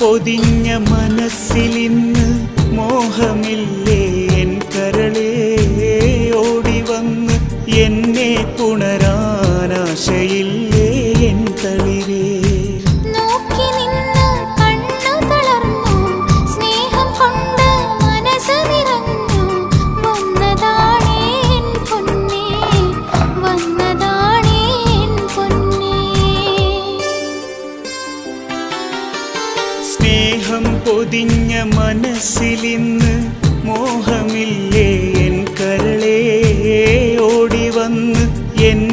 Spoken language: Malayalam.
പൊതിഞ്ഞ മനസ്സിലിന്ന് മോഹമില്ലേ എൻ കരളേ ഓടിവന്ന് എന്നെ പുണരാനാശയില്ലേ എൻ തളിരേ സ്നേഹം പൊതിഞ്ഞ മനസ്സിലിന്ന് മോഹമില്ല